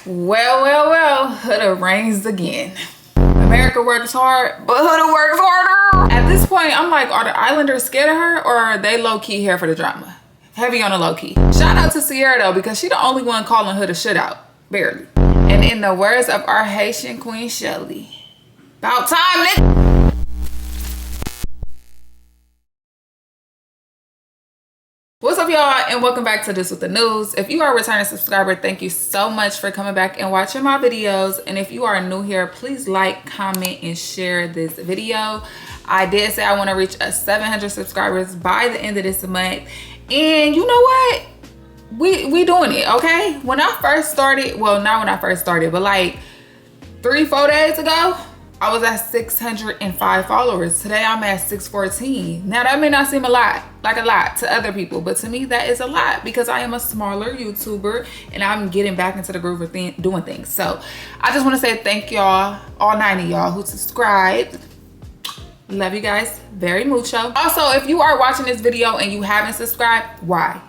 Well, Huda reigns again. America works hard, but Huda works harder. At this point, I'm like, are the Islanders scared of her, or are they low-key here for the drama? Heavy on the low-key. Shout out to Sierra though, because she the only one calling Huda shit out. Barely. And in the words of our Haitian queen Shelly, about time, nigga. What's up, y'all, and welcome back to This With The News. If you are a returning subscriber, thank you so much for coming back and watching my videos. And if you are new here, please like, comment, and share this video. I did say I want to reach 700 subscribers by the end of this month. And you know what? We doing it, okay? When I first started, well, not when I first started, but like 3-4 days ago, I was at 605 followers. Today I'm at 614. Now that may not seem like a lot to other people, but to me that is a lot because I am a smaller YouTuber and I'm getting back into the groove of doing things. So I just want to say thank y'all, all 9 of y'all who subscribed. Love you guys very mucho. Also, if you are watching this video and you haven't subscribed, why?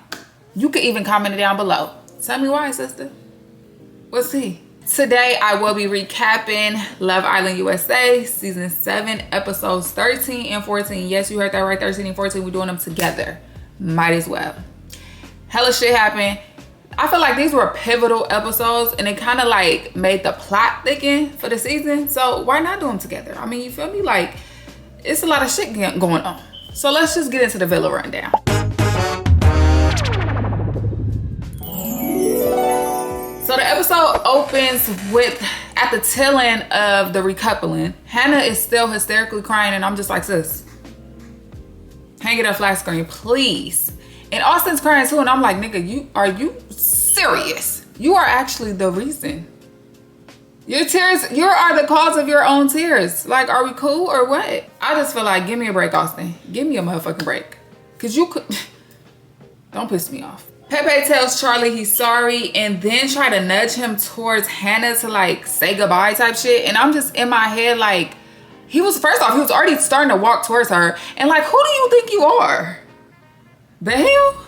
You can even comment it down below. Tell me why, sister. We'll see. Today, I will be recapping Love Island USA Season 7, Episodes 13 and 14. Yes, you heard that right, 13 and 14. We're doing them together. Might as well. Hella shit happened. I feel like these were pivotal episodes and it kind of like made the plot thicken for the season. So why not do them together? I mean, you feel me? Like, it's a lot of shit going on. So let's just get into the villa rundown. So the episode opens with, at the tail end of the recoupling, Hannah is still hysterically crying and I'm just like, sis, hang it up flat screen, please. And Austin's crying too and I'm like, nigga, are you serious? You are actually the reason. Your tears, you are the cause of your own tears. Like, are we cool or what? I just feel like, give me a break, Austin. Give me a motherfucking break. Cause you could, don't piss me off. Pepe tells Charlie he's sorry and then try to nudge him towards Hannah to like say goodbye type shit. And I'm just in my head like, first off, he was already starting to walk towards her. And like, who do you think you are? The hell?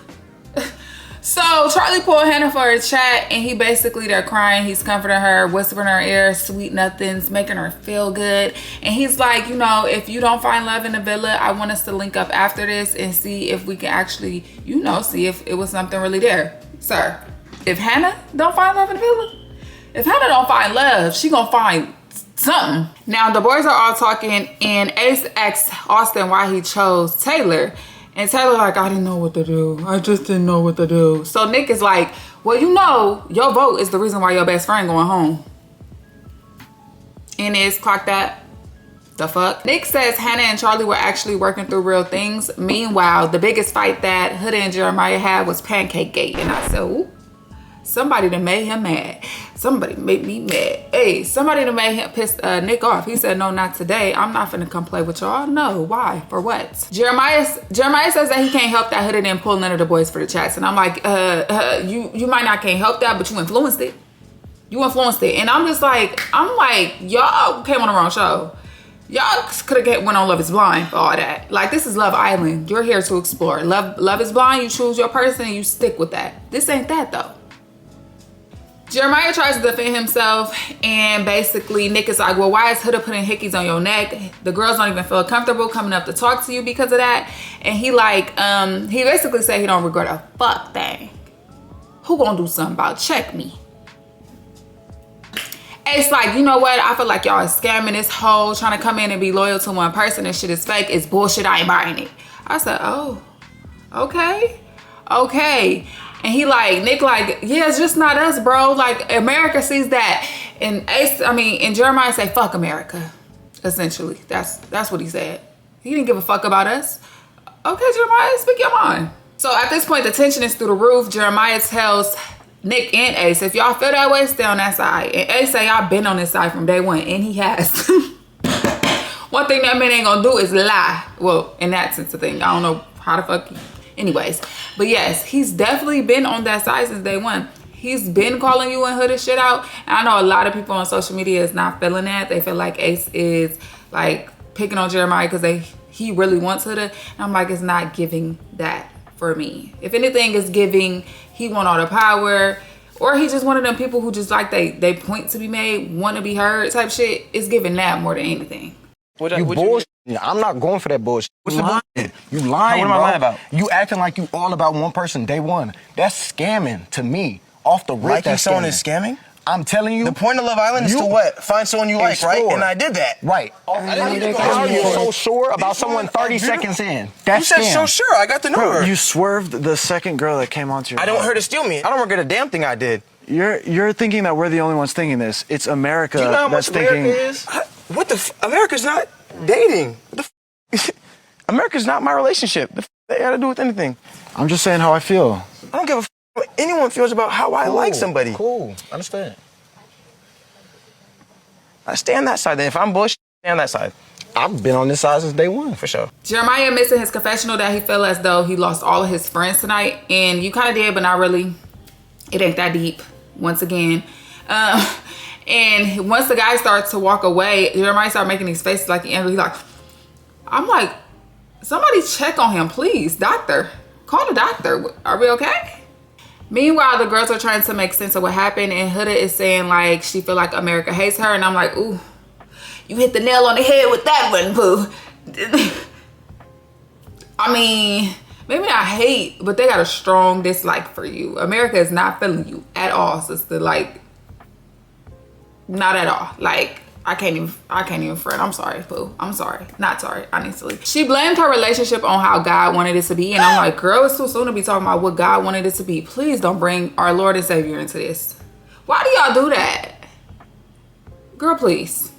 So Charlie pulled Hannah for a chat and they're crying. He's comforting her, whispering in her ear, sweet nothings, making her feel good. And he's like, you know, if you don't find love in the villa, I want us to link up after this and see if we can actually, you know, see if it was something really there. Sir, if Hannah don't find love in the villa, if Hannah don't find love, she gonna find something. Now the boys are all talking and Ace asks Austin why he chose Taylor. And Taylor like, I didn't know what to do. I just didn't know what to do. So Nick is like, well, you know, your vote is the reason why your best friend going home. And it's clock that. The fuck? Nick says Hannah and Charlie were actually working through real things. Meanwhile, the biggest fight that Huda and Jeremiah had was Pancake Gate. And I said, ooh, somebody that made him mad. Somebody made me mad. Hey, somebody that made him piss Nick off. He said, no, not today. I'm not finna come play with y'all. No, why? For what? Jeremiah says that he can't help that Huda didn't pull none of the boys for the chats. And I'm like, you might not can't help that, but you influenced it. You influenced it. And I'm like, y'all came on the wrong show. Y'all could have went on Love is Blind for all that. Like, this is Love Island. You're here to explore. Love is blind. You choose your person and you stick with that. This ain't that though. Jeremiah tries to defend himself and basically Nick is like, well, why is Huda putting hickeys on your neck? The girls don't even feel comfortable coming up to talk to you because of that. And he like, he basically said he don't regret a fuck thing. Who gonna do something about it? Check me. It's like, you know what? I feel like y'all are scamming this whole trying to come in and be loyal to one person and shit is fake. It's bullshit. I ain't buying it. I said, oh, okay. And he like, Nick like, yeah, it's just not us, bro. Like, America sees that. And and Jeremiah say, fuck America. Essentially, that's what he said. He didn't give a fuck about us. Okay, Jeremiah, speak your mind. So at this point, the tension is through the roof. Jeremiah tells Nick and Ace, if y'all feel that way, stay on that side. And Ace say, I've been on this side from day one. And he has. One thing that man ain't gonna do is lie. Well, in that sense of thing, I don't know how the fuck anyways, but yes, he's definitely been on that side since day one. He's been calling you and Huda shit out. And I know a lot of people on social media is not feeling that. They feel like Ace is like picking on Jeremiah because he really wants Huda. And I'm like, it's not giving that for me. If anything, it's giving he want all the power. Or he just one of them people who just like they point to be made, want to be heard type shit. It's giving that more than anything. You bullshit. I'm not going for that bullshit. What's the bullshit? You lying, What am I lying about? You acting like you all about one person day one. That's scamming to me. Off the rip, Liking that's someone scamming. is scamming? I'm telling you. The point of Love Island is to what? Find someone you like, right? And I did that. Right. How are you so sure about someone 30 seconds in? That's You said scam. so sure. I got to know her. You swerved the second girl that came onto your I don't want heart. her to steal me. I don't regret a damn thing I did. You're thinking that we're the only ones thinking this. It's America Do you know how that's much America thinking. is? What the America's not dating. What the America's not my relationship. The they got to do with anything. I'm just saying how I feel. I don't give a what anyone feels about how I like somebody. Cool. Understand. I stay on that side. Then if I'm bullshit, stay on that side. I've been on this side since day one. For sure. Jeremiah admits in his confessional that he felt as though he lost all of his friends tonight. And you kind of did, but not really. It ain't that deep, once again. And once the guy starts to walk away, Jeremiah started making these faces like he angry. He's like, I'm like, somebody check on him, please. Doctor. Call the doctor. Are we okay? Meanwhile, the girls are trying to make sense of what happened. And Huda is saying like she feel like America hates her. And I'm like, ooh, you hit the nail on the head with that one, Pooh. I mean, maybe not hate, but they got a strong dislike for you. America is not feeling you at all, sister. Like, not at all. Like, I can't even front. I'm sorry, Pooh. I'm sorry. Not sorry, honestly. She blamed her relationship on how God wanted it to be. And I'm like, girl, it's too soon to be talking about what God wanted it to be. Please don't bring our Lord and Savior into this. Why do y'all do that? Girl, please.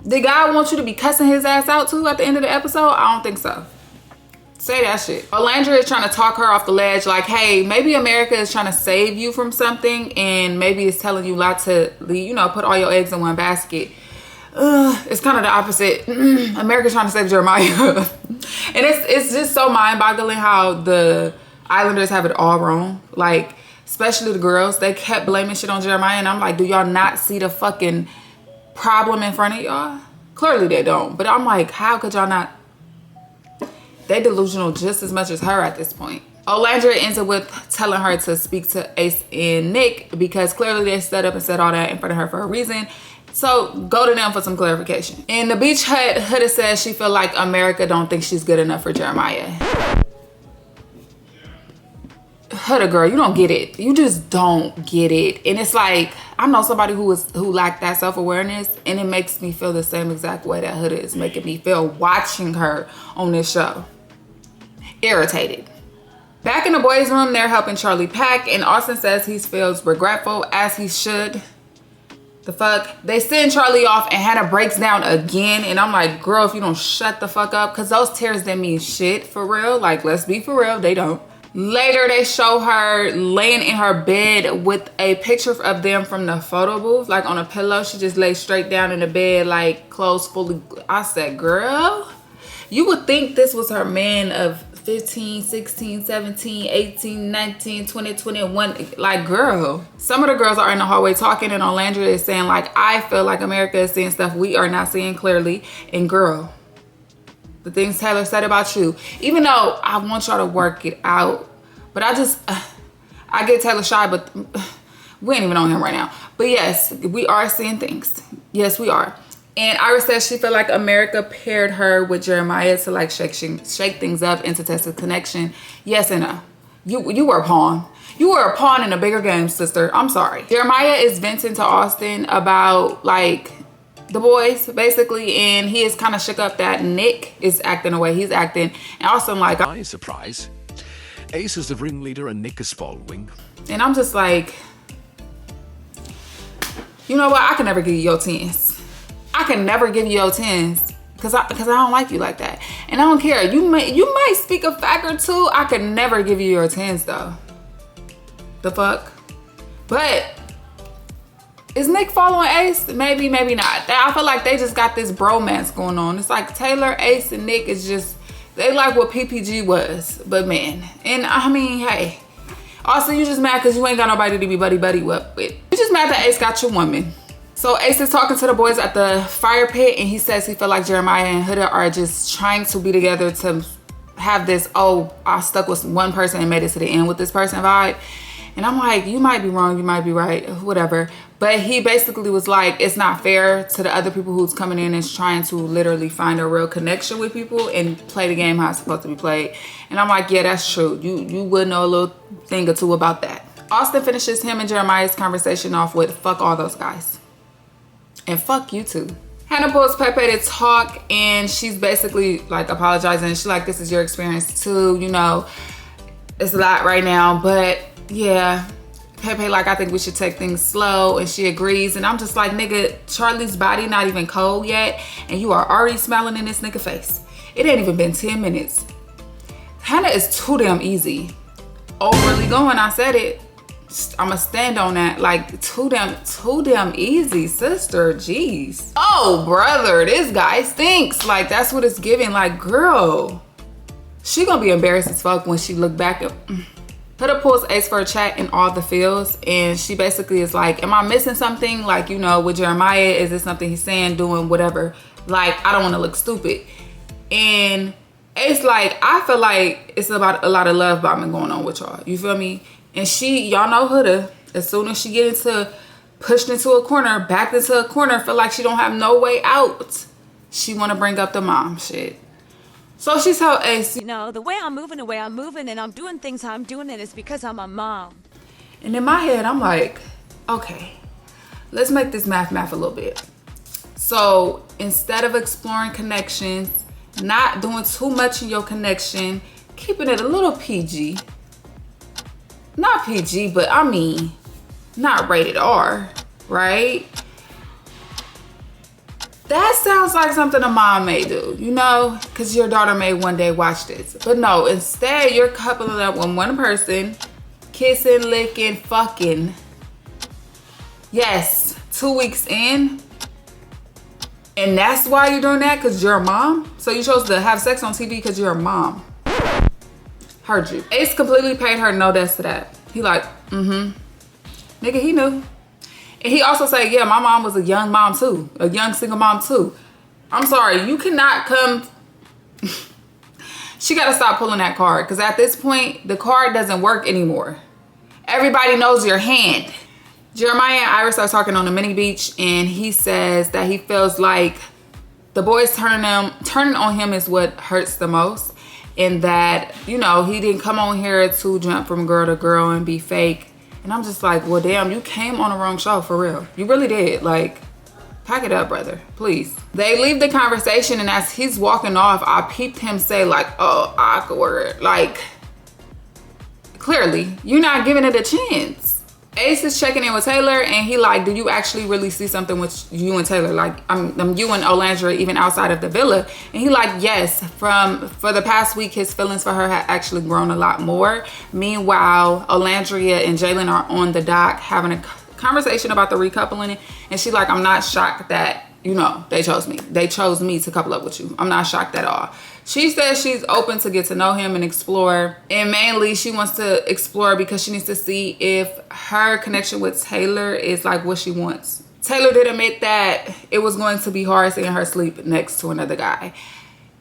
Did God want you to be cussing his ass out too at the end of the episode? I don't think so. Say that shit. Olandra is trying to talk her off the ledge like, hey, maybe America is trying to save you from something and maybe it's telling you not to, you know, put all your eggs in one basket. It's kind of the opposite. America's trying to save Jeremiah. And it's just so mind-boggling how the Islanders have it all wrong. Like, especially the girls. They kept blaming shit on Jeremiah and I'm like, do y'all not see the fucking problem in front of y'all? Clearly they don't. But I'm like, how could y'all not? They delusional just as much as her at this point. Olandra ends up with telling her to speak to Ace and Nick because clearly they stood up and said all that in front of her for a reason. So go to them for some clarification. In the beach hut, Huda says she feel like America don't think she's good enough for Jeremiah. Huda, girl, you don't get it. You just don't get it. And it's like, I know somebody who lacked that self-awareness, and it makes me feel the same exact way that Huda is making me feel watching her on this show. Irritated. Back in the boys' room, they're helping Charlie pack, and Austin says he feels regretful, as he should. The fuck? They send Charlie off, and Hannah breaks down again, and I'm like, girl, if you don't shut the fuck up, because those tears didn't mean shit, for real. Like, let's be for real, they don't. Later, they show her laying in her bed with a picture of them from the photo booth, like on a pillow. She just lays straight down in the bed, like clothes fully. I said, girl, you would think this was her man of 15, 16, 17, 18, 19, 20, 21. Like, girl. Some of the girls are in the hallway talking, and Olandra is saying, like, I feel like America is seeing stuff we are not seeing clearly. And girl, the things Taylor said about you, even though I want y'all to work it out, but I get Taylor shy, but we ain't even on him right now. But yes, we are seeing things. Yes, we are. And Iris says she felt like America paired her with Jeremiah to like shake things up and to test the connection. Yes and no. You were a pawn. You were a pawn in a bigger game, sister. I'm sorry. Jeremiah is venting to Austin about like the boys, basically, and he is kind of shook up that Nick is acting the way he's acting. And Austin like, surprise. Ace is the ringleader and Nick is following. And I'm just like, you know what? I can never give you your 10s. I can never give you your 10s because I don't like you like that. And I don't care. You might speak a fact or two. I could never give you your 10s though. The fuck? But is Nick following Ace? Maybe, maybe not. I feel like they just got this bromance going on. It's like Taylor, Ace, and Nick is just, they like what PPG was, but man. And I mean, hey, also you just mad because you ain't got nobody to be buddy with. You just mad that Ace got your woman. So Ace is talking to the boys at the fire pit, and he says he feel like Jeremiah and Huda are just trying to be together to have this, oh, I stuck with one person and made it to the end with this person vibe. And I'm like, you might be wrong, you might be right, whatever. But he basically was like, it's not fair to the other people who's coming in and trying to literally find a real connection with people and play the game how it's supposed to be played. And I'm like, yeah, that's true. You would know a little thing or two about that. Austin finishes him and Jeremiah's conversation off with, fuck all those guys. And fuck you too. Hannah pulls Pepe to talk, and she's basically like apologizing. She's like, this is your experience too, you know, it's a lot right now, but yeah. Pepe like, I think we should take things slow, and she agrees. And I'm just like, nigga, Charlie's body not even cold yet, and you are already smiling in this nigga face. It ain't even been 10 minutes. Hannah is too damn easy. Overly going, I said it. I'ma stand on that. Like, too damn easy, sister. Jeez. Oh, brother, this guy stinks. Like, that's what it's giving. Like, girl, she gonna be embarrassed as fuck when she look back at. Huda pulls Ace for a chat in all the fields, and she basically is like, am I missing something? Like, you know, with Jeremiah, is this something he's saying, doing, whatever? Like, I don't want to look stupid. And Ace like, I feel like it's about a lot of love bombing going on with y'all. You feel me? And y'all know Huda, as soon as she get pushed into a corner, backed into a corner, feel like she don't have no way out, she want to bring up the mom shit. So she told Ace, you know, the way I'm moving, and I'm doing things how I'm doing it is because I'm a mom. And in my head, I'm like, okay, let's make this math a little bit. So instead of exploring connections, not doing too much in your connection, keeping it a little PG. Not PG, but I mean, not rated R, right? That sounds like something a mom may do, you know, because your daughter may one day watch this. But no, instead, you're coupling up with one person, kissing, licking, fucking. Yes, 2 weeks in. And that's why you're doing that, because you're a mom? So you chose to have sex on TV because you're a mom. Heard you. Ace completely paid her no deaths to that. He like, nigga, he knew. And he also said, yeah, my mom was a young mom too. A young single mom too. I'm sorry, you cannot come. She gotta stop pulling that card, because at this point, the card doesn't work anymore. Everybody knows your hand. Jeremiah and Iris are talking on the mini beach, and he says that he feels like the boys turning on him is what hurts the most. And that, you know, he didn't come on here to jump from girl to girl and be fake. And I'm just like, well, damn, you came on the wrong show, for real. You really did. Like, pack it up, brother, please. They leave the conversation, and as he's walking off, I peeped him say like, oh, awkward. Like, clearly, you're not giving it a chance. Ace is checking in with Taylor, and he like, do you actually really see something with you and Taylor? Like, I'm you and Olandria even outside of the villa? And he like, yes, for the past week, his feelings for her had actually grown a lot more. Meanwhile, Olandria and Jalen are on the dock having a conversation about the recoupling, and she like, I'm not shocked that, you know, they chose me. They chose me to couple up with you. I'm not shocked at all. She says she's open to get to know him and explore. And mainly she wants to explore because she needs to see if her connection with Taylor is like what she wants. Taylor did admit that it was going to be hard seeing her sleep next to another guy.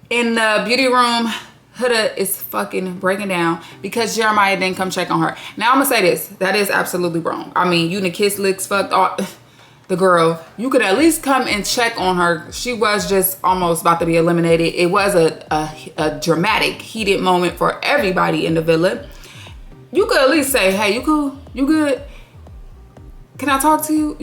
In the beauty room, Huda is fucking breaking down because Jeremiah didn't come check on her. Now I'm gonna say this, that is absolutely wrong. I mean, you done kiss, licks, fucked all the girl, you could at least come and check on her. She was just almost about to be eliminated. It was a dramatic, heated moment for everybody in the villa. You could at least say, hey, you cool? You good? Can I talk to you?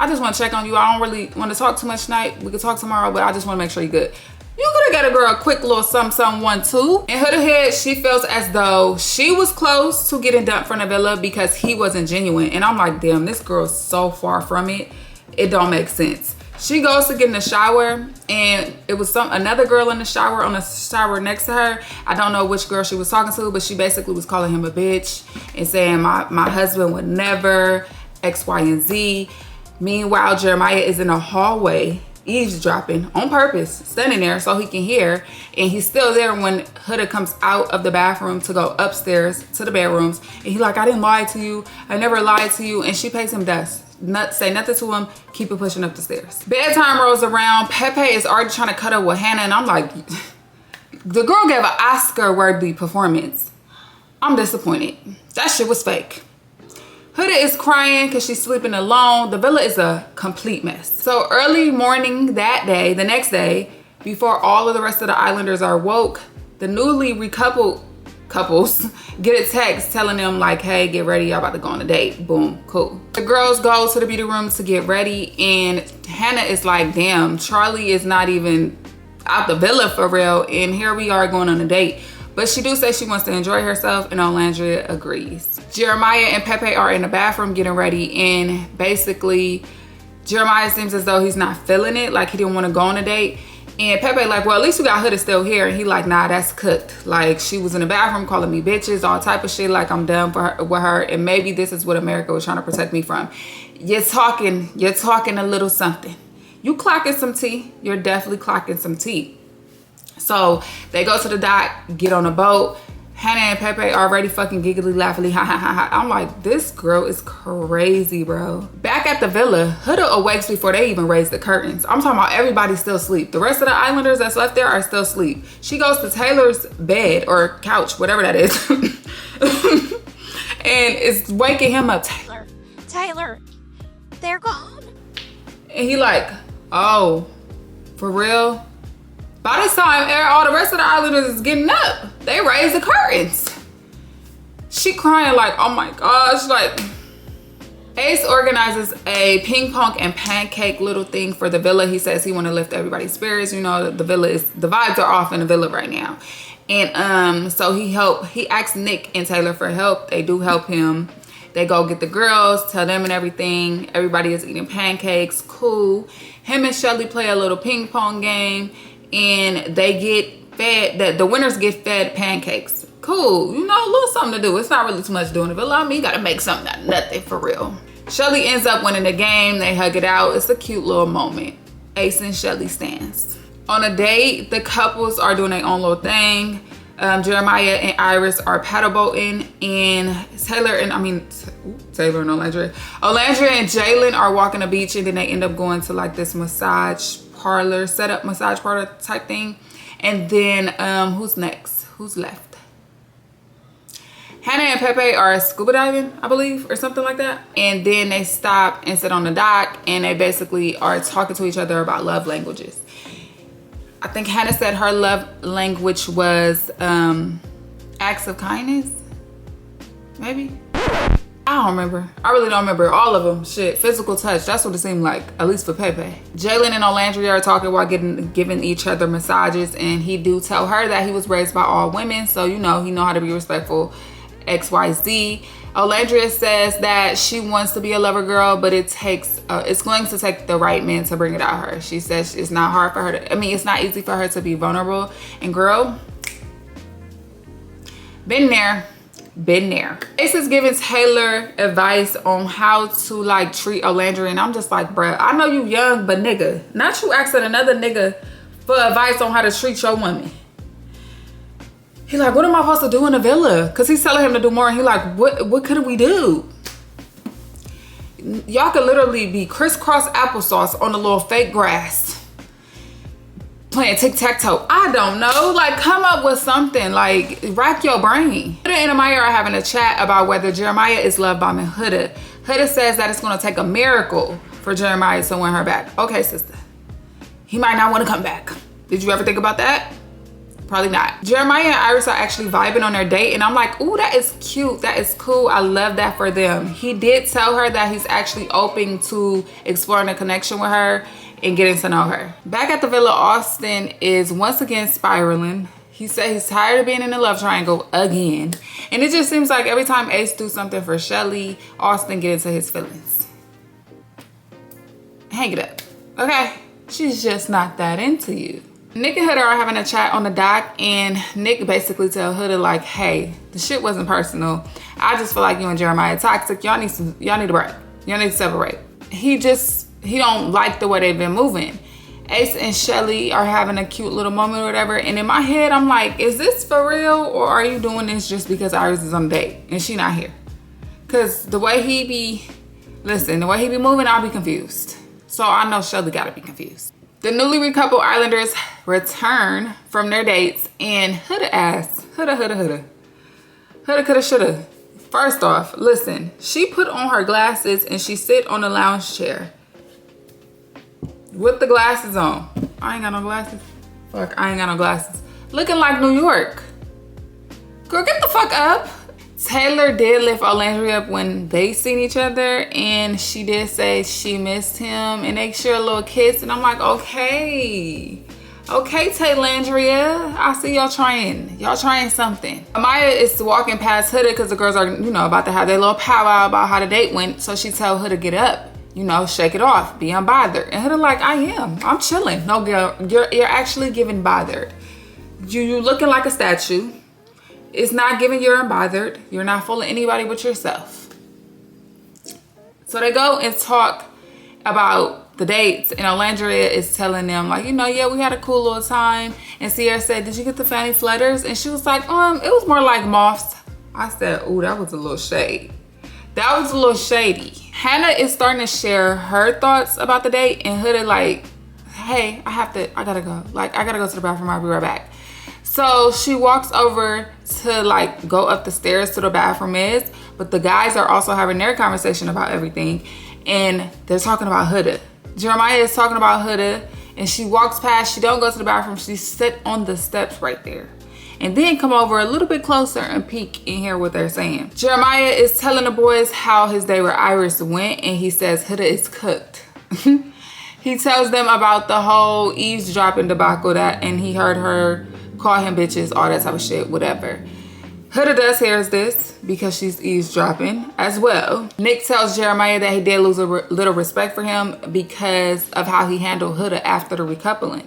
I just want to check on you. I don't really want to talk too much tonight. We could talk tomorrow, but I just want to make sure you're good. You could have got a girl a quick little something 1 2. In Huda head, she feels as though she was close to getting dumped from the villa because he wasn't genuine. And I'm like, damn, this girl's so far from it. It don't make sense. She goes to get in the shower, and it was another girl in the shower on the shower next to her. I don't know which girl she was talking to, but she basically was calling him a bitch and saying my husband would never X, Y, and Z. Meanwhile, Jeremiah is in a hallway eavesdropping on purpose, standing there so he can hear, and he's still there when Huda comes out of the bathroom to go upstairs to the bedrooms, and he's like, I didn't lie to you, I never lied to you, and she pays him dust. Say nothing to him, keep it pushing up the stairs. Bedtime rolls around, Pepe is already trying to cut up with Hannah, and I'm like, the girl gave an Oscar-worthy performance. I'm disappointed. That shit was fake. Huda is crying because she's sleeping alone. The villa is a complete mess. So early morning that day, the next day, before all of the rest of the islanders are woke, the newly recoupled couples get a text telling them like, hey, get ready, y'all about to go on a date. Boom, cool. The girls go to the beauty room to get ready, and Hannah is like, damn, Charlie is not even out the villa for real, and here we are going on a date. But she do say she wants to enjoy herself, and Olandria agrees. Jeremiah and Pepe are in the bathroom getting ready, and basically Jeremiah seems as though he's not feeling it, like he didn't want to go on a date. And Pepe like, well, at least we got Huda still here. And he like, nah, that's cooked. Like, she was in the bathroom calling me bitches, all type of shit. Like, I'm done with her. And maybe this is what America was trying to protect me from. You're talking a little something. You clocking some tea. You're definitely clocking some tea. So they go to the dock, get on a boat. Hannah and Pepe already fucking giggly, laughingly, ha ha ha ha. I'm like, this girl is crazy, bro. Back at the villa, Huda awakes before they even raise the curtains. I'm talking about everybody still asleep. The rest of the islanders that's left there are still asleep. She goes to Taylor's bed or couch, whatever that is, and it's waking him up. Taylor, they're gone. And he like, oh, for real? By this time, all the rest of the islanders is getting up. They raise the curtains. She crying like, oh my gosh. Like, Ace organizes a ping pong and pancake little thing for the villa. He says he want to lift everybody's spirits. You know, the vibes are off in the villa right now. And so he asks Nick and Taylor for help. They do help him. They go get the girls, tell them and everything. Everybody is eating pancakes, cool. Him and Shelly play a little ping pong game. And they get fed, the winners get fed pancakes. Cool, you know, a little something to do. It's not really too much doing the villa. I mean, you gotta make something out of nothing for real. Shelly ends up winning the game. They hug it out. It's a cute little moment. Ace and Shelly stands. On a date, the couples are doing their own little thing. Jeremiah and Iris are paddle boating, and Taylor and Olandria and Jalen are walking the beach, and then they end up going to like this massage parlor type thing. And then who's next? Who's left? Hannah and Pepe are scuba diving, I believe, or something like that. And then they stop and sit on the dock, and they basically are talking to each other about love languages. I think Hannah said her love language was acts of kindness, maybe. I don't remember. I really don't remember all of them. Shit, physical touch. That's what it seemed like, at least for Pepe. Jalen and Olandria are talking while giving each other massages, and he do tell her that he was raised by all women, so you know he know how to be respectful. XYZ. Olandria says that she wants to be a lover girl, but it's going to take the right man to bring it out of her. She says it's not hard for her to. It's not easy for her to be vulnerable. And girl, been there. Ace is giving Taylor advice on how to like treat Olandria, and I'm just like, bruh, I know you young, but nigga, not you asking another nigga for advice on how to treat your woman. He like, what am I supposed to do in the villa? Because he's telling him to do more, and he like, what could we do? Y'all could literally be crisscross applesauce on the little fake grass. Playing tic-tac-toe. I don't know. Like, come up with something. Like, rack your brain. Huda and Amaya are having a chat about whether Jeremiah is love bombing Huda. Huda says that it's going to take a miracle for Jeremiah to win her back. Okay, sister. He might not want to come back. Did you ever think about that? Probably not. Jeremiah and Iris are actually vibing on their date, and I'm like, ooh, that is cute. That is cool. I love that for them. He did tell her that he's actually open to exploring a connection with her and getting to know her. Back at the villa, Austin is once again spiraling. He said he's tired of being in the love triangle again. And it just seems like every time Ace do something for Shelly, Austin gets into his feelings. Hang it up, okay? She's just not that into you. Nick and Huda are having a chat on the dock, and Nick basically tell Huda like, hey, the shit wasn't personal. I just feel like you and Jeremiah are toxic. Y'all need to break. Y'all need to separate. He don't like the way they've been moving. Ace and Shelly are having a cute little moment or whatever, and in my head I'm like, is this for real, or are you doing this just because Iris is on a date and she not here? Because the way he be moving, I'll be confused. So I know Shelly gotta be confused. The newly recoupled islanders return from their dates, and Huda asks, Huda, coulda, shoulda. First off, listen, she put on her glasses and she sit on the lounge chair with the glasses on. I ain't got no glasses. Fuck, I ain't got no glasses. Looking like New York. Girl, get the fuck up. Taylor did lift Olandria up when they seen each other, and she did say she missed him, and they share a little kiss, and I'm like, okay. Okay, Taylandria, I see y'all trying. Y'all trying something. Amaya is walking past Huda because the girls are, you know, about to have their little powwow about how the date went. So she tell Huda, get up, you know, shake it off, be unbothered. And Huda like, I am, I'm chilling. No girl, you're actually giving bothered. You looking like a statue. It's not giving you're unbothered. You're not fooling anybody but yourself. So they go and talk about the dates, and Olandria is telling them like, you know, yeah, we had a cool little time. And Sierra said, did you get the fanny flutters? And she was like, it was more like moths. I said, ooh, that was a little shade. That was a little shady. Hannah is starting to share her thoughts about the date, and Huda like, hey, I gotta go. Like, I gotta go to the bathroom, I'll be right back. So she walks over to like go up the stairs to the bathroom is, but the guys are also having their conversation about everything, and they're talking about Huda. Jeremiah is talking about Huda, and she walks past, she don't go to the bathroom, she sit on the steps right there. And then come over a little bit closer and peek and hear what they're saying. Jeremiah is telling the boys how his day with Iris went, and he says Huda is cooked. He tells them about the whole eavesdropping debacle and he heard her call him bitches, all that type of shit, whatever. Huda does hears this because she's eavesdropping as well. Nick tells Jeremiah that he did lose a little respect for him because of how he handled Huda after the recoupling.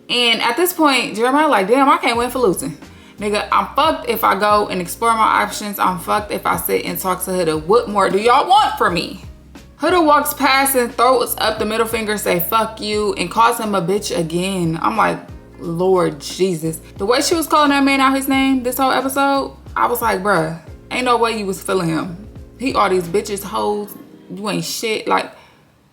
And at this point, Jeremiah like, damn, I can't win for losing. Nigga, I'm fucked if I go and explore my options. I'm fucked if I sit and talk to Huda. What more do y'all want from me? Huda walks past and throws up the middle finger, say fuck you, and calls him a bitch again. I'm like, Lord Jesus. The way she was calling that man out his name this whole episode, I was like, bruh, ain't no way you was feeling him. He all these bitches, hoes, you ain't shit. Like,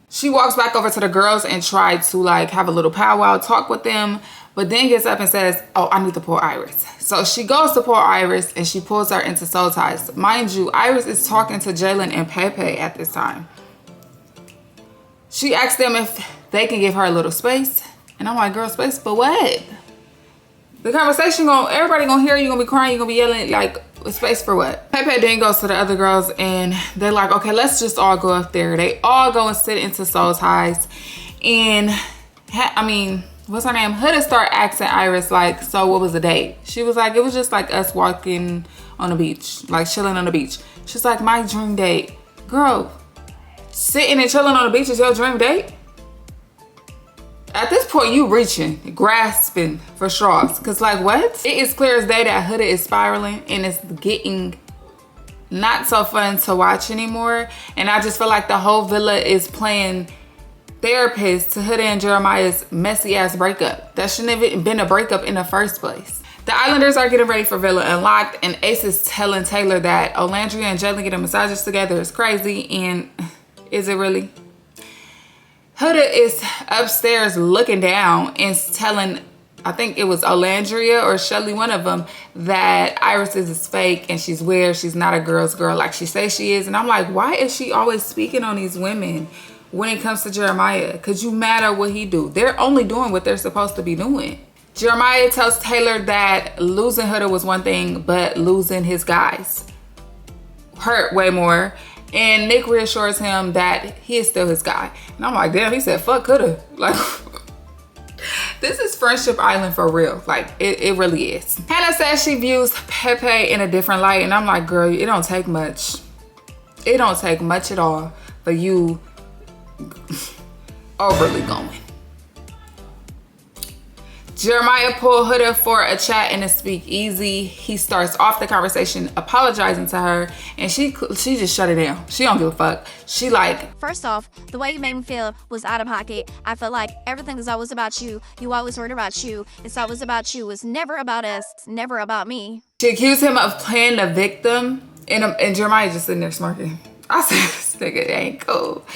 she walks back over to the girls and tried to like have a little powwow, talk with them, but then gets up and says, oh, I need to pull Iris. So she goes to pull Iris and she pulls her into soul ties. Mind you, Iris is talking to Jalen and Pepe at this time. She asks them if they can give her a little space. And I'm like, girl, space for what? The conversation everybody gonna hear you, gonna be crying, you gonna be yelling, like, space for what? Pepe then goes to the other girls and they're like, okay, let's just all go up there. They all go and sit into soul ties. And what's her name? Huda start asking Iris like, so what was the date? She was like, it was just like us walking on the beach, like chilling on the beach. She's like, my dream date. Girl, sitting and chilling on the beach is your dream date? At this point, you reaching, grasping for straws. Cause like what? It is clear as day that Huda is spiraling and it's getting not so fun to watch anymore. And I just feel like the whole villa is playing therapist to Huda and Jeremiah's messy ass breakup. That shouldn't have been a breakup in the first place. The Islanders are getting ready for Villa Unlocked, and Ace is telling Taylor that Olandria and Jalen getting massages together is crazy, and is it really? Huda is upstairs looking down and telling, I think it was Olandria or Shelly, one of them, that Iris is fake and she's weird. She's not a girl's girl like she says she is. And I'm like, why is she always speaking on these women when it comes to Jeremiah? Because you matter what he do. They're only doing what they're supposed to be doing. Jeremiah tells Taylor that losing Huda was one thing, but losing his guys hurt way more. And Nick reassures him that he is still his guy. And I'm like, damn, he said, fuck Huda. Like, this is Friendship Island for real. Like, it really is. Hannah says she views Pepe in a different light. And I'm like, girl, it don't take much. It don't take much at all for you overly going. Jeremiah pulled Huda for a chat in a speakeasy. He starts off the conversation apologizing to her, and she just shut it down. She don't give a fuck. She like, first off, the way you made me feel was out of pocket. I felt like everything was always about you. You always heard about you. It's always about you. It's never about us. It's never about me. She accused him of playing the victim, and Jeremiah just sitting there smirking. I said, this nigga ain't cool.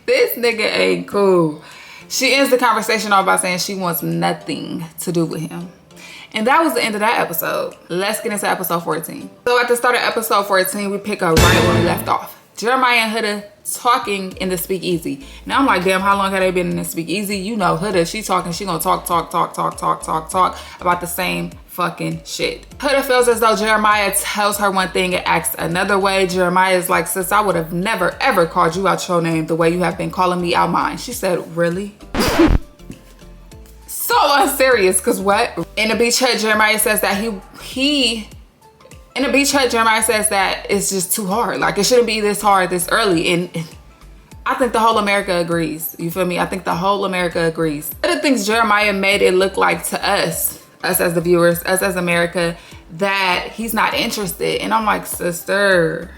This nigga ain't cool. She ends the conversation off by saying she wants nothing to do with him. And that was the end of that episode. Let's get into episode 14. So at the start of episode 14, we pick up right where we left off. Jeremiah and Huda talking in the speakeasy. Now I'm like, damn, how long have they been in the speakeasy? You know, Huda, she talking, she gonna talk about the same fucking shit. Huda feels as though Jeremiah tells her one thing and acts another way. Jeremiah is like, sis, I would have never ever called you out your name the way you have been calling me out mine. She said, really? So unserious, cause what? In the beach hut, Jeremiah says that Jeremiah says that it's just too hard. Like, it shouldn't be this hard this early. And I think the whole America agrees. You feel me? I think the whole America agrees. One of the things Jeremiah made it look like to us as the viewers, us as America, that he's not interested. And I'm like, sister,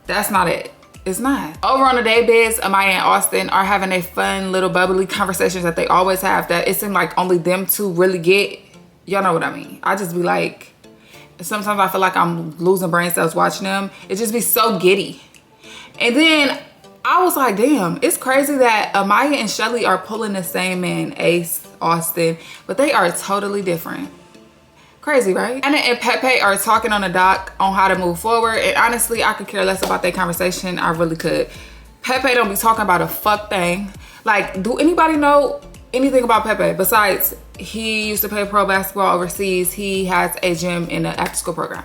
that's not it. It's not. Over on the day beds, Amaya and Austin are having a fun little bubbly conversations that they always have, that it seemed like only them two really get. Y'all know what I mean. I just be like, sometimes I feel like I'm losing brain cells watching them. It just be so giddy. And then I was like, damn, it's crazy that Amaya and Shelly are pulling the same man, Ace, Austin, but they are totally different. Crazy, right? Anna and Pepe are talking on the dock on how to move forward. And honestly, I could care less about that conversation. I really could. Pepe don't be talking about a fuck thing. Like, do anybody know anything about Pepe besides he used to play pro basketball overseas? He has a gym in the after school program.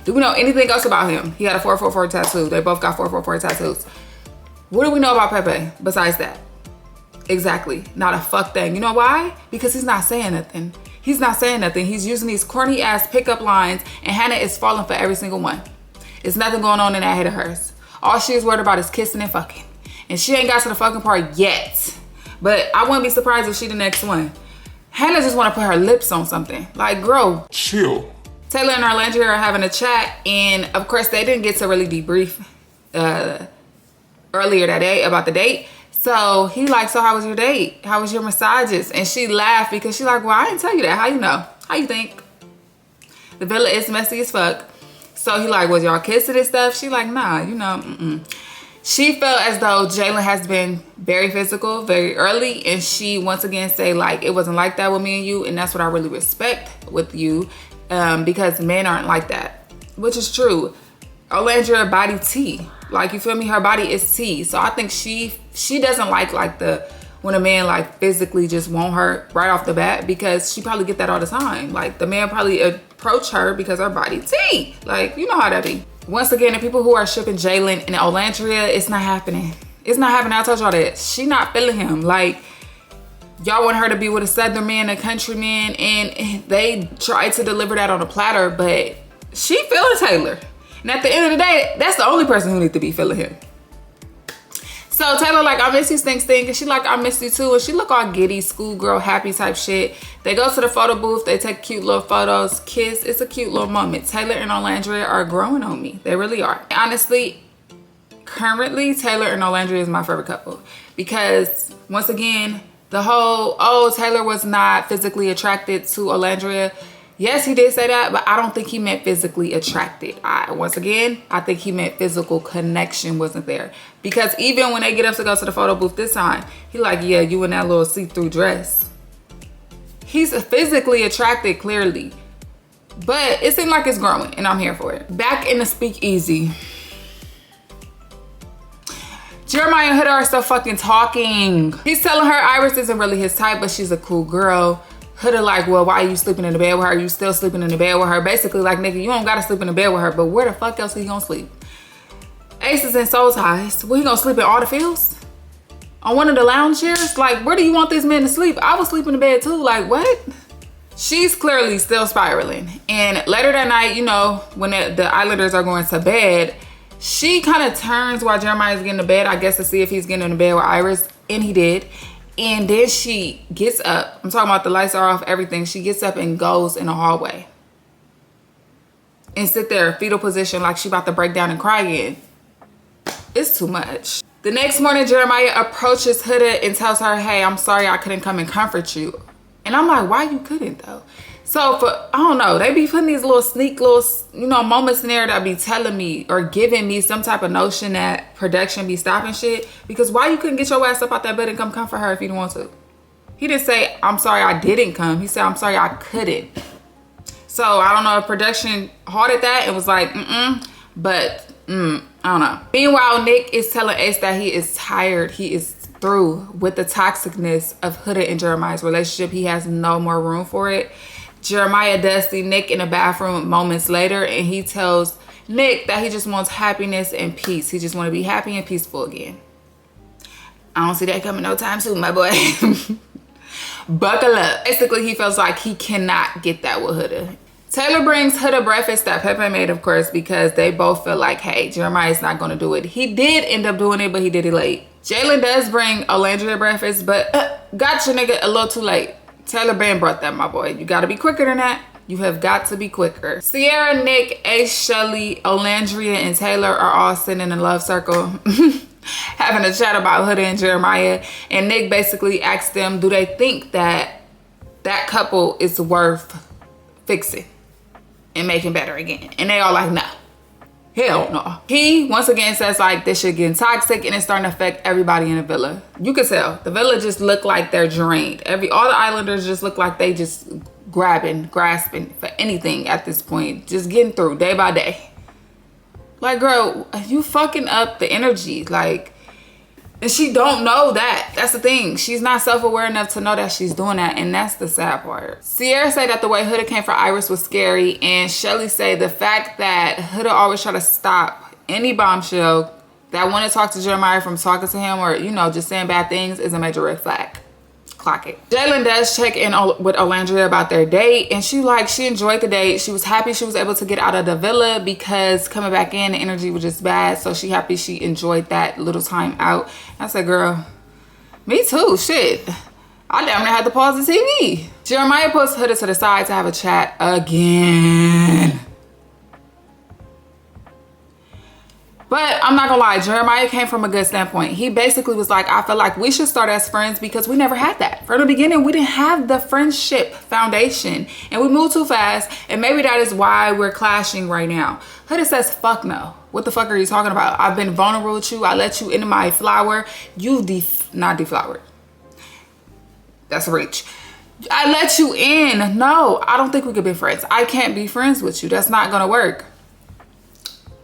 Do we know anything else about him? He had a 444 tattoo. They both got 444 tattoos. What do we know about Pepe besides that? Exactly. Not a fuck thing. You know why? Because he's not saying nothing. He's not saying nothing. He's using these corny ass pickup lines, and Hannah is falling for every single one. There's nothing going on in that head of hers. All she is worried about is kissing and fucking. And she ain't got to the fucking part yet. But I wouldn't be surprised if she the next one. Hannah just want to put her lips on something. Like, girl, chill. Taylor and Orlando are having a chat, and of course they didn't get to really debrief earlier that day about the date. So he like, so how was your date? How was your massages? And she laughed because she like, well, I didn't tell you that. How you know? How you think? The villa is messy as fuck. So he like, was y'all kissing and stuff? She like, nah, you know, She felt as though Jalen has been very physical, very early. And she once again say like, it wasn't like that with me and you. And that's what I really respect with you. Because men aren't like that, which is true. Olandria body T, like, you feel me? Her body is T. So I think she doesn't like when a man like physically just want her right off the bat, because she probably get that all the time. Like, the man probably approach her because her body T. Like, you know how that be. Once again, the people who are shipping Jalen and Olandria, it's not happening. It's not happening. I told y'all that. She not feeling him. Like, y'all want her to be with a southern man, a country man, and they tried to deliver that on a platter, but she feeling Taylor. And at the end of the day, that's the only person who needs to be feeling him. So Taylor like, I miss you, stink. And she like, I miss you too. And she look all giddy, schoolgirl, happy type shit. They go to the photo booth. They take cute little photos, kiss. It's a cute little moment. Taylor and Olandria are growing on me. They really are. Honestly, currently, Taylor and Olandria is my favorite couple. Because once again, the whole, oh, Taylor was not physically attracted to Olandria. Yes, he did say that, but I don't think he meant physically attracted. Once again, I think he meant physical connection wasn't there. Because even when they get up to go to the photo booth this time, he like, yeah, you in that little see-through dress. He's physically attracted, clearly. But it seemed like it's growing, and I'm here for it. Back in the speakeasy. Jeremiah and Huda are still fucking talking. He's telling her Iris isn't really his type, but she's a cool girl. Huda like, well, why are you sleeping in the bed with her? You still sleeping in the bed with her? Basically like, nigga, you don't gotta sleep in the bed with her, but where the fuck else he gonna sleep? Ace is in Soul Ties. Where he gonna sleep in all the fields? On one of the lounge chairs? Like, where do you want these men to sleep? I would sleep in the bed too, like what? She's clearly still spiraling. And later that night, you know, when the Islanders are going to bed, she kind of turns while Jeremiah's getting to bed, I guess to see if he's getting in the bed with Iris, and he did. And then she gets up. I'm talking about the lights are off, everything. She gets up and goes in the hallway. And sit there, fetal position, like she about to break down and cry again. It's too much. The next morning, Jeremiah approaches Huda and tells her, hey, I'm sorry I couldn't come and comfort you. And I'm like, why you couldn't though? So I don't know, they be putting these little sneak little, you know, moments in there that be telling me or giving me some type of notion that production be stopping shit. Because why you couldn't get your ass up out that bed and come comfort her if you didn't want to? He didn't say, I'm sorry I didn't come. He said, I'm sorry I couldn't. So I don't know if production halted that and was like, but I don't know. Meanwhile, Nick is telling Ace that he is tired. He is through with the toxicness of Huda and Jeremiah's relationship. He has no more room for it. Jeremiah does see Nick in the bathroom moments later, and he tells Nick that he just wants happiness and peace. He just want to be happy and peaceful again. I don't see that coming no time soon, my boy. Buckle up. Basically, he feels like he cannot get that with Huda. Taylor brings Huda breakfast that Pepe made, of course, because they both feel like, hey, Jeremiah's not going to do it. He did end up doing it, but he did it late. Jalen does bring Olandria breakfast, but got your nigga a little too late. Taylor been brought that, my boy. You got to be quicker than that. You have got to be quicker. Sierra, Nick, Ace, Shelly, Olandria, and Taylor are all sitting in a love circle having a chat about Huda and Jeremiah. And Nick basically asked them, do they think that that couple is worth fixing and making better again? And they all like, no. Hell no. He once again says like this shit getting toxic and it's starting to affect everybody in the villa. You can tell the villa just look like they're drained. All the islanders just look like they just grasping for anything at this point. Just getting through day by day. Like, girl, you fucking up the energy. Like, and she don't know that. That's the thing. She's not self-aware enough to know that she's doing that, and that's the sad part. Sierra said that the way Huda came for Iris was scary, and Shelly said the fact that Huda always try to stop any bombshell that want to talk to Jeremiah from talking to him or, you know, just saying bad things is a major red flag. Clock it. Jalen does check in with Olandria about their date, and she enjoyed the date. She was happy she was able to get out of the villa because coming back in, the energy was just bad. So she happy she enjoyed that little time out. I said, girl, me too, shit. I damn near had to pause the TV. Jeremiah puts Huda to the side to have a chat again. But I'm not gonna lie, Jeremiah came from a good standpoint. He basically was like, I feel like we should start as friends because we never had that. From the beginning, we didn't have the friendship foundation and we moved too fast. And maybe that is why we're clashing right now. Huda says, fuck no. What the fuck are you talking about? I've been vulnerable with you. I let you into my flower. You not deflowered. That's a reach. I let you in. No, I don't think we could be friends. I can't be friends with you. That's not gonna work.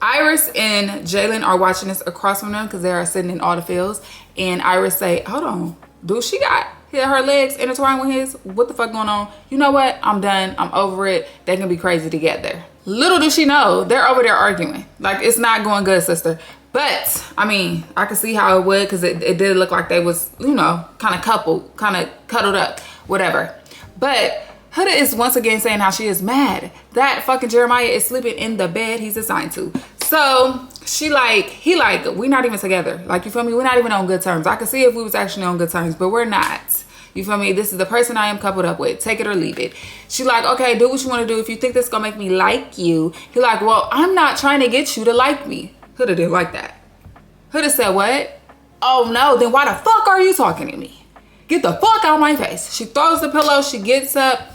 Iris and Jalen are watching this across from them because they are sitting in all the fields. And Iris say, hold on, dude, she got her legs intertwined with his. What the fuck going on? You know what? I'm done. I'm over it. They can be crazy together. Little does she know, they're over there arguing. Like, it's not going good, sister. But, I mean, I could see how it would because it did look like they was, you know, kind of cuddled up, whatever. But Huda is once again saying how she is mad that fucking Jeremiah is sleeping in the bed he's assigned to. So he like, we not even together. Like, you feel me? We're not even on good terms. I could see if we was actually on good terms, but we're not. You feel me? This is the person I am coupled up with. Take it or leave it. She like, okay, do what you want to do. If you think this gonna make me like you. He like, well, I'm not trying to get you to like me. Huda didn't like that. Huda said, what? Oh no, then why the fuck are you talking to me? Get the fuck out of my face. She throws the pillow, she gets up.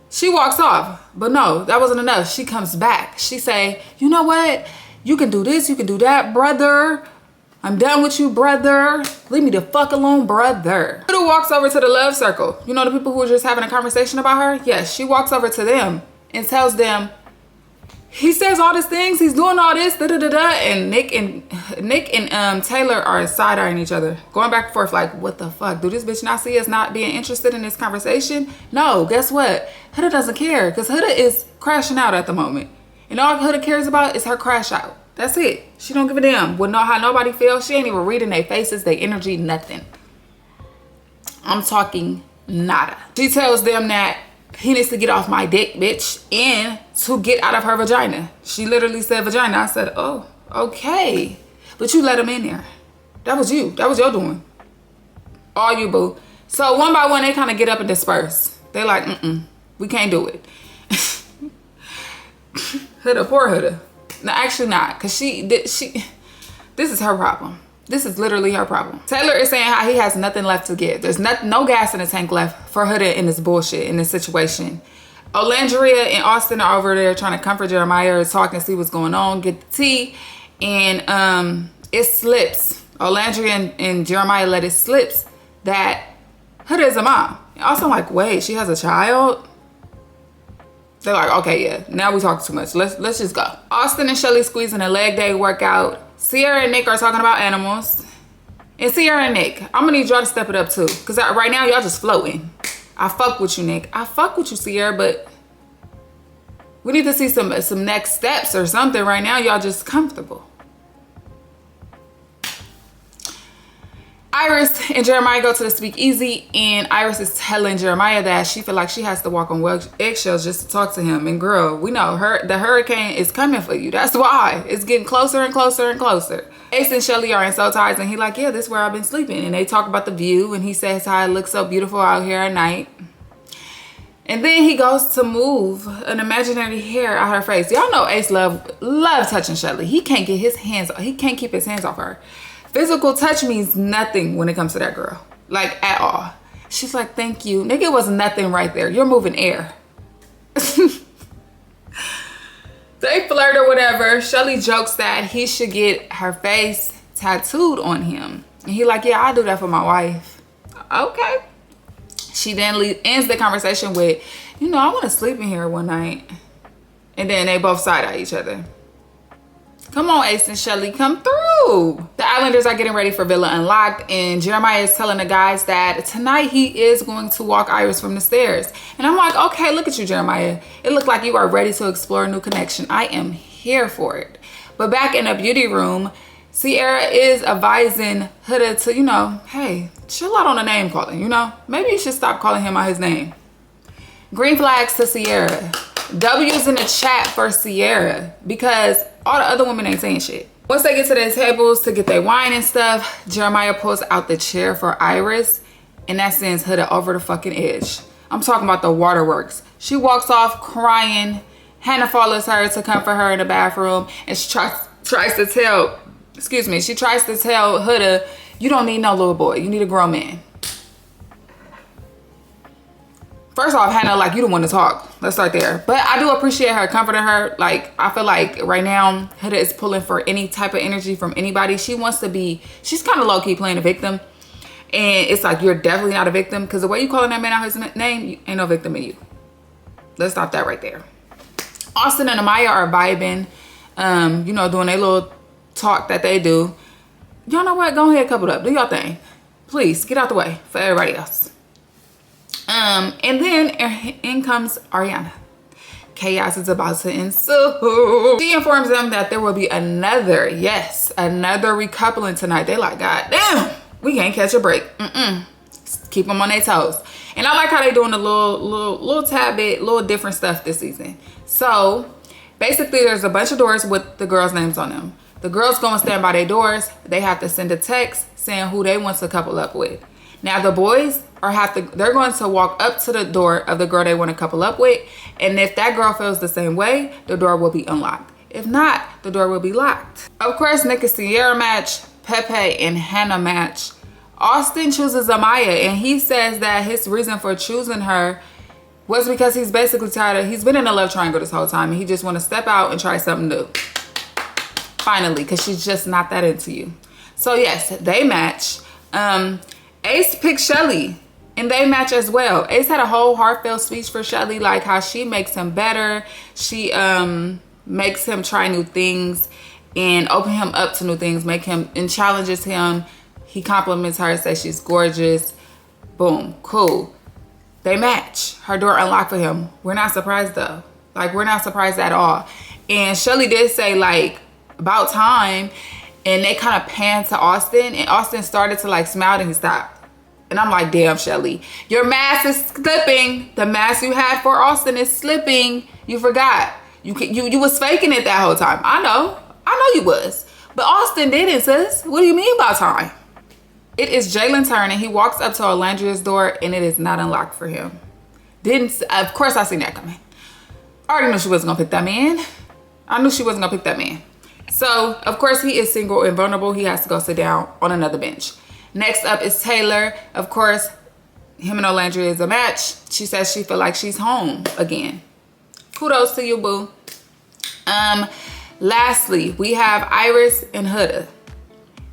She walks off, but no, that wasn't enough. She comes back. She say, you know what? You can do this, you can do that, brother. I'm done with you, brother. Leave me the fuck alone, brother. Huda walks over to the love circle. You know the people who were just having a conversation about her? Yes, she walks over to them and tells them, he says all these things, he's doing all this, da-da-da-da. And Nick and Taylor are side-eyeing each other, going back and forth like, what the fuck? Do this bitch not see us not being interested in this conversation? No, guess what? Huda doesn't care because Huda is crashing out at the moment. And all Huda cares about is her crash out. That's it. She don't give a damn. Would know how nobody feels. She ain't even reading their faces, their energy, nothing. I'm talking nada. She tells them that he needs to get off my dick, bitch, and to get out of her vagina. She literally said vagina. I said, oh, okay. But you let him in there. That was you. That was your doing. All you, boo. So one by one, they kind of get up and disperse. They like, we can't do it. Huda, poor Huda. No, actually not, because this is her problem. This is literally her problem. Taylor is saying how he has nothing left to give. There's no gas in the tank left for Huda in this bullshit, in this situation. Olandria and Austin are over there trying to comfort Jeremiah, talk and see what's going on, get the tea, and it slips. Olandria and Jeremiah let it slips that Huda is a mom. Also, I'm like, wait, she has a child? They're like, okay, yeah, now we talk too much. Let's just go. Austin and Shelly squeezing a leg day workout. Sierra and Nick are talking about animals. And Sierra and Nick, I'm gonna need y'all to step it up too. Cause right now y'all just floating. I fuck with you, Nick. I fuck with you, Sierra, but we need to see some next steps or something. Right now, y'all just comfortable. Iris and Jeremiah go to the speakeasy, and Iris is telling Jeremiah that she feel like she has to walk on eggshells just to talk to him. And girl, we know the hurricane is coming for you. That's why. It's getting closer and closer and closer. Ace and Shelly are in soul ties, and he like, yeah, this is where I've been sleeping. And they talk about the view, and he says how it looks so beautiful out here at night. And then he goes to move an imaginary hair out her face. Y'all know Ace love touching Shelly. He can't keep his hands off her. Physical touch means nothing when it comes to that girl. Like, at all. She's like, thank you. Nigga, was nothing right there. You're moving air. They flirt or whatever. Shelly jokes that he should get her face tattooed on him. And he like, yeah, I'll do that for my wife. Okay. She then ends the conversation with, you know, I want to sleep in here one night. And then they both side eye each other. Come on, Ace and Shelly, come through. The Islanders are getting ready for Villa Unlocked, and Jeremiah is telling the guys that tonight he is going to walk Iris from the stairs. And I'm like, okay, look at you, Jeremiah. It looked like you are ready to explore a new connection. I am here for it. But back in the beauty room, Sierra is advising Huda to, you know, hey, chill out on the name calling, you know? Maybe you should stop calling him out his name. Green flags to Sierra. W's in the chat for Sierra because all the other women ain't saying shit. Once they get to their tables to get their wine and stuff, Jeremiah pulls out the chair for Iris, and that sends Huda over the fucking edge. I'm talking about the waterworks. She walks off crying. Hannah follows her to comfort her in the bathroom, and she tries to tell Huda, you don't need no little boy. You need a grown man. First off, Hannah, like, you don't want to talk. Let's start there. But I do appreciate her comforting her. Like, I feel like right now, Huda is pulling for any type of energy from anybody. She wants to be, she's kind of low-key playing a victim. And it's like, you're definitely not a victim. Because the way you calling that man out his name, ain't no victim in you. Let's stop that right there. Austin and Amaya are vibing. You know, doing their little talk that they do. Y'all know what? Go ahead, couple up. Do y'all thing. Please, get out the way for everybody else. And then in comes Ariana. Chaos is about to ensue. She informs them that there will be another recoupling tonight. They like, God damn, we can't catch a break. Keep them on their toes. And I like how they doing a little tad bit, little different stuff this season. So basically there's a bunch of doors with the girls' names on them. The girls gonna stand by their doors. They have to send a text saying who they want to couple up with. Now the boys they're going to walk up to the door of the girl they want to couple up with, and if that girl feels the same way, the door will be unlocked. If not, the door will be locked. Of course, Nick and Sierra match, Pepe and Hannah match. Austin chooses Amaya, and he says that his reason for choosing her was because he's basically tired of, he's been in a love triangle this whole time, and he just want to step out and try something new. Finally, because she's just not that into you. So yes, they match. Ace picked Shelly, and they match as well. Ace had a whole heartfelt speech for Shelly, like how she makes him better. She makes him try new things and open him up to new things, and challenges him. He compliments her, says she's gorgeous. Boom, cool. They match. Her door unlocked for him. We're not surprised though. Like, we're not surprised at all. And Shelly did say, like, about time. And they kind of panned to Austin, and Austin started to like smile, and he stopped. And I'm like, damn, Shelly, your mask is slipping. The mask you had for Austin is slipping. You forgot. You was faking it that whole time. I know you was. But Austin didn't, sis. What do you mean by time? It is Jalen's turn, and he walks up to Olandria's door, and it is not unlocked for him. Of course I seen that coming. I already knew she wasn't gonna pick that man. I knew she wasn't gonna pick that man. So, of course, he is single and vulnerable. He has to go sit down on another bench. Next up is Taylor. Of course, him and Olandria is a match. She says she feel like she's home again. Kudos to you, boo. Lastly, we have Iris and Huda.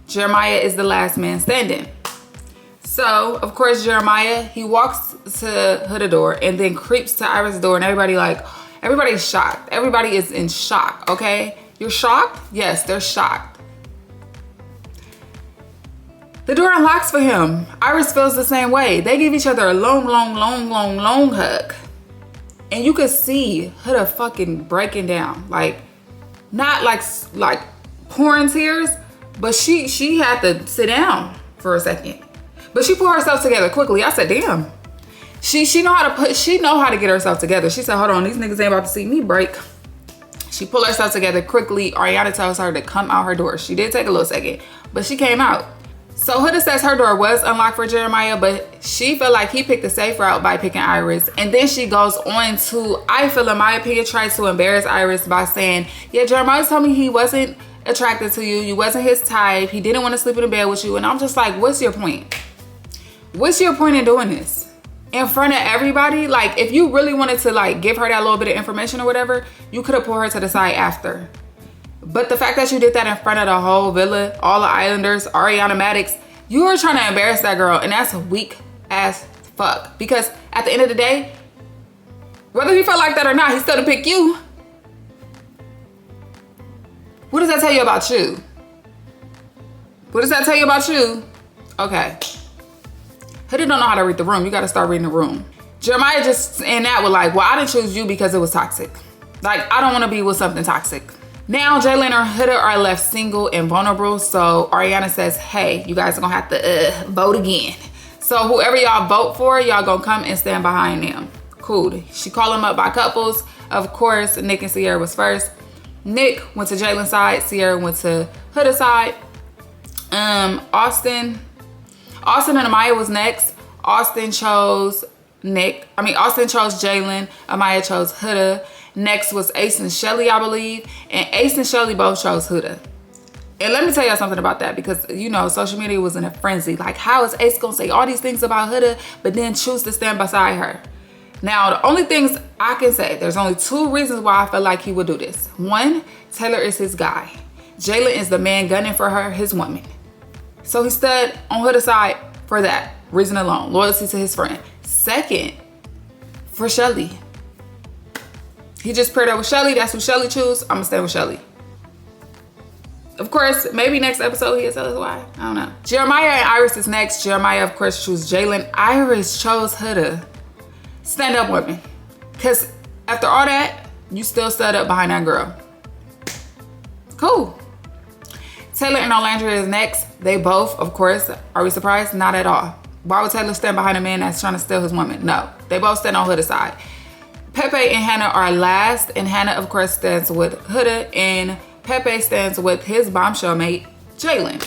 Jeremiah is the last man standing. So, of course, Jeremiah, he walks to Huda door and then creeps to Iris' door, and everybody's shocked. Everybody is in shock, okay? You're shocked? Yes, they're shocked. The door unlocks for him. Iris feels the same way. They give each other a long hug. And you could see Huda fucking breaking down. Like, not like pouring tears, but she had to sit down for a second. But she pulled herself together quickly. I said, damn. She know how to get herself together. She said, hold on, these niggas ain't about to see me break. She pulled herself together quickly. Ariana tells her to come out her door. She did take a little second, but she came out. So Huda says her door was unlocked for Jeremiah, but she felt like he picked the safe route by picking Iris. And then she goes on to, I feel in my opinion, try to embarrass Iris by saying, yeah, Jeremiah told me he wasn't attracted to you. You wasn't his type. He didn't want to sleep in the bed with you. And I'm just like, what's your point? What's your point in doing this? In front of everybody? Like, if you really wanted to like give her that little bit of information or whatever, you could have pulled her to the side after. But the fact that you did that in front of the whole villa, all the Islanders, Ariana Maddox, you were trying to embarrass that girl, and that's weak as fuck. Because at the end of the day, whether he felt like that or not, he still to pick you. What does that tell you about you? What does that tell you about you? Okay. Huda don't know how to read the room. You gotta start reading the room. Jeremiah just in that was like, well, I didn't choose you because it was toxic. Like, I don't wanna be with something toxic. Now, Jalen or Huda are left single and vulnerable. So Ariana says, hey, you guys are gonna have to vote again. So whoever y'all vote for, y'all gonna come and stand behind them. Cool. She called them up by couples. Of course, Nick and Sierra was first. Nick went to Jalen's side. Sierra went to Huda's side. Austin and Amaya was next. Austin chose Jalen. Amaya chose Huda. Next was Ace and Shelly, I believe. And Ace and Shelly both chose Huda. And let me tell y'all something about that, because, you know, social media was in a frenzy. Like, how is Ace gonna say all these things about Huda, but then choose to stand beside her? Now, the only things I can say, there's only two reasons why I feel like he would do this. One, Taylor is his guy. Jalen is the man gunning for her, his woman. So he stood on Huda's side for that reason alone, loyalty to his friend. Second, for Shelly. He just paired up with Shelly. That's who Shelly chose. I'm gonna stay with Shelly. Of course, maybe next episode he'll tell us why. I don't know. Jeremiah and Iris is next. Jeremiah, of course, chose Jalen. Iris chose Huda. Stand up women. Because after all that, you still stood up behind that girl. Cool. Taylor and Olandria is next. They both, of course, are we surprised? Not at all. Why would Taylor stand behind a man that's trying to steal his woman? No, they both stand on Huda's side. Pepe and Hannah are last, and Hannah, of course, stands with Huda, and Pepe stands with his bombshell mate, Jalen.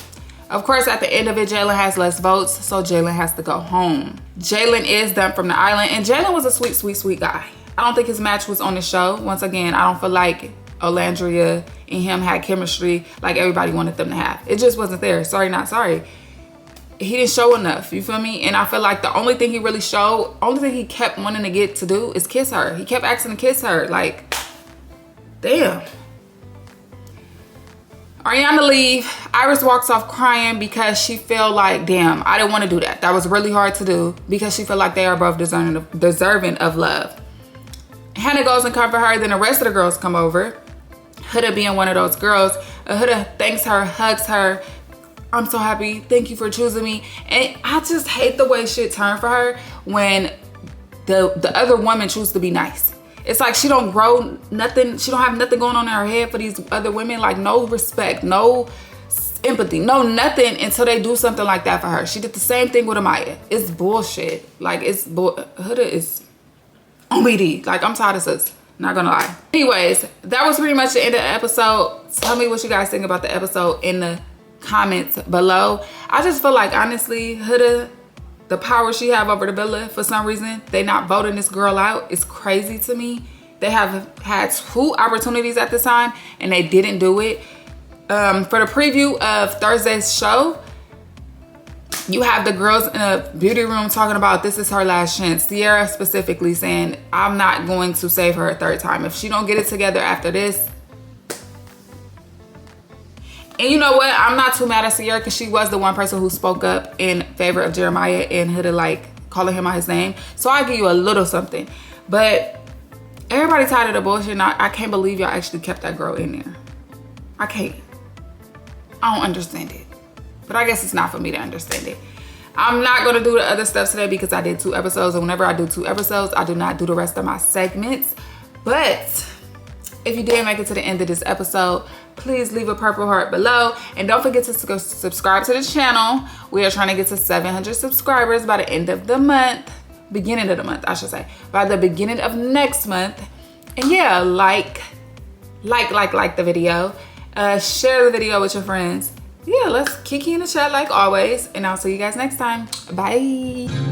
Of course, at the end of it, Jalen has less votes, so Jalen has to go home. Jalen is done from the island, and Jalen was a sweet guy. I don't think his match was on the show. Once again, I don't feel like Olandria and him had chemistry like everybody wanted them to have. It just wasn't there. Sorry, not sorry. He didn't show enough, you feel me? And I feel like the only thing he really showed, only thing he kept wanting to get to do is kiss her. He kept asking to kiss her, like, damn. Ariana leave. Iris walks off crying because she felt like, damn, I didn't want to do that. That was really hard to do, because she felt like they are both deserving of love. Hannah goes and comforts her. Then the rest of the girls come over. Huda being one of those girls. Huda thanks her, hugs her. I'm so happy. Thank you for choosing me. And I just hate the way shit turned for her when the other woman chooses to be nice. It's like she don't grow nothing. She don't have nothing going on in her head for these other women. Like, no respect, no empathy, no nothing until they do something like that for her. She did the same thing with Amaya. It's bullshit. Like, Huda is on BD. Like, I'm tired of sis. Not gonna lie. Anyways, that was pretty much the end of the episode. Tell me what you guys think about the episode in the comments below. I just feel like, honestly, Huda, the power she have over the villa, for some reason, they not voting this girl out. It's crazy to me. They have had 2 opportunities at this time and they didn't do it. For the preview of Thursday's show, you have the girls in a beauty room talking about this is her last chance. Sierra specifically saying, I'm not going to save her a third time. If she don't get it together after this. And you know what? I'm not too mad at Sierra because she was the one person who spoke up in favor of Jeremiah and Huda, like, calling him out his name. So I'll give you a little something. But everybody tired of the bullshit. And I can't believe y'all actually kept that girl in there. I can't. I don't understand it. But I guess it's not for me to understand it. I'm not going to do the other stuff today because I did 2 episodes. And whenever I do 2 episodes, I do not do the rest of my segments. But if you did make it to the end of this episode, please leave a purple heart below. And don't forget to go subscribe to the channel. We are trying to get to 700 subscribers by the end of the month. Beginning of the month, I should say. By the beginning of next month. And yeah, like the video. Share the video with your friends. Yeah, let's kiki in the chat like always. And I'll see you guys next time. Bye.